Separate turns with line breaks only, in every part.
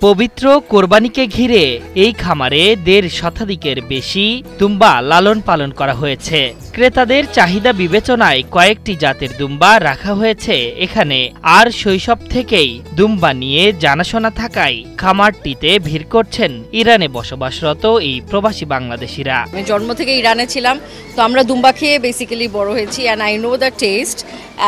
পবিত্র কোরবানিকে ঘিরে এই খামারে ১.৫ শতাধিকের বেশি দুম্বা লালন পালন করা হয়েছে। ক্রেতাদের চাহিদা বিবেচনায় কয়েকটি জাতের দুম্বা রাখা হয়েছে এখানে। আর শৈশব থেকেই দুম্বা নিয়ে জানাশোনা থাকায় খামারটিতে ভিড় করছেন ইরানে বসবাসরত এই প্রবাসী বাংলাদেশিরা।
আমি জন্ম থেকে ইরানে ছিলাম, তো আমরা দুম্বা খেয়ে বেসিক্যালি বড় হয়েছি and I know the test.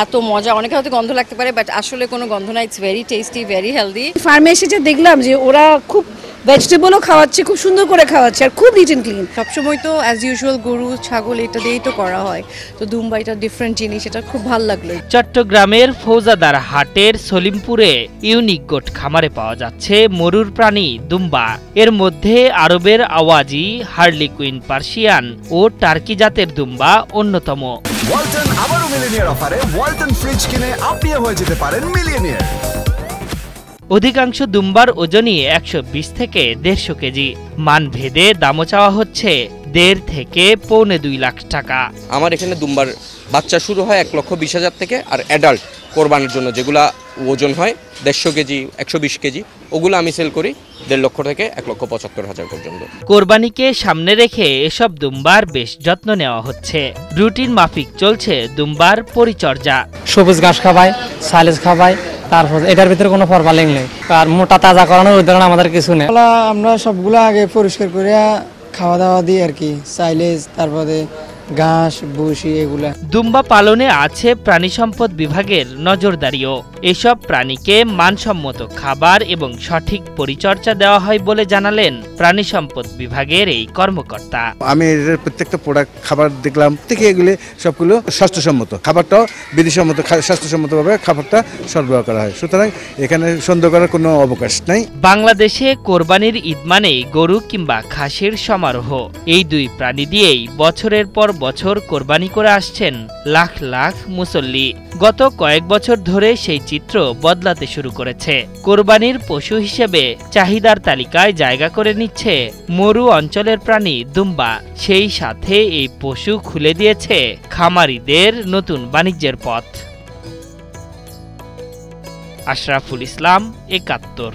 এত মজা, অনেকে হয়তো গন্ধ লাগতে পারে বাট আসলে কোনো গন্ধ না, it's very tasty, very healthy.
ফার্মে এসে যে দেখলাম যে ওরা খুব ভেজিটেবলও খাওয়াচ্ছে, খুব সুন্দর করে খাওয়াচ্ছে আর খুব নিট অ্যান্ড ক্লিন।
সবসময় তো অ্যাজ ইউজুয়াল গরু ছাগল এটা দিয়েই তো করা হয়, তো দুম্বা এটা ডিফারেন্ট জিনিস, এটা খুব ভালো লাগলো।
চট্টগ্রামের ফৌজাদার হাটের সলিমপুরে ইউনিক গোট খামারে পাওয়া যাচ্ছে মরুর প্রাণী দুম্বা। এর মধ্যে আরবের আওয়াজি, হার্লিকুইন পার্সিয়ান ও টার্কি জাতের দুম্বা অন্যতম।
ওয়ালটন আবারও মিলিয়নিয়ার অফারে ওয়ালটন ফ্রিজ কিনে আপনিও হয়ে যেতে পারেন মিলিয়নিয়ার।
অধিকাংশ দুম্বার ওজনই ১২০ থেকে ১৫০ কেজি। মানভেদে দামও চাওয়া হচ্ছে ১.৫ থেকে ২.৫ লাখ টাকা।
আমার এখানে দুম্বার বাচ্চা শুরু হয় ১,২০,০০০ থেকে, আর অ্যাডাল্ট কোরবানির জন্য যেগুলা ওজন হয় ১৫০ কেজি, ১২০ কেজি, ওগুলো আমি সেল করি ১.৫ লক্ষ থেকে ১,৭৫,০০০ পর্যন্ত।
কোরবানিকে সামনে রেখে এসব দুম্বার বেশ যত্ন নেওয়া হচ্ছে। রুটিন মাফিক চলছে দুম্বার পরিচর্যা।
সবুজ ঘাস খাওয়ায়, সাইলেজ খাওয়ায়, তারপর এটার ভিতরে কোনো ফরমালিন নেই, আর মোটা তাজা করানোর উদাহরণ আমাদের কিছু নেই।
আমরা সবগুলো আগে পরিষ্কার করে খাওয়া দাওয়া দিই আর কি, সাইলেজ, তারপরে ঘাস, ভুসি এগুলা।
দুম্বা পালনে আছে প্রাণী সম্পদ বিভাগের নজরদারিও। এসব প্রাণীকে মানসম্মত খাবার এবং সঠিক পরিচর্যা দেওয়া হয় বলে জানালেন প্রাণী সম্পদ বিভাগের এই কর্মকর্তা।
আমি এর প্রত্যেকটা প্রোডাক্ট খাবার দেখলাম থেকে এগুলো সবগুলো স্বাস্থ্যসম্মত, খাবারটাও বিধিসম্মত, স্বাস্থ্যসম্মতভাবে খাবারটা সরবরাহ করা হয়। সুতরাং এখানে সন্দেহ করার কোনো অবকাশ নাই।
বাংলাদেশে কোরবানির ঈদ মানেই গরু কিংবা খাসির সমারোহ। এই দুই প্রাণী দিয়েই বছরের পর বছর কোরবানি করে আসছেন লাখ লাখ মুসল্লি। গত কয়েক বছর ধরে সেই চিত্র বদলাতে শুরু করেছে। কোরবানির পশু হিসেবে চাহিদার তালিকায় জায়গা করে নিচ্ছে মরু অঞ্চলের প্রাণী দুম্বা। সেই সাথে এই পশু খুলে দিয়েছে খামারিদের নতুন বাণিজ্যের পথ। আশরাফুল ইসলাম, ৭১।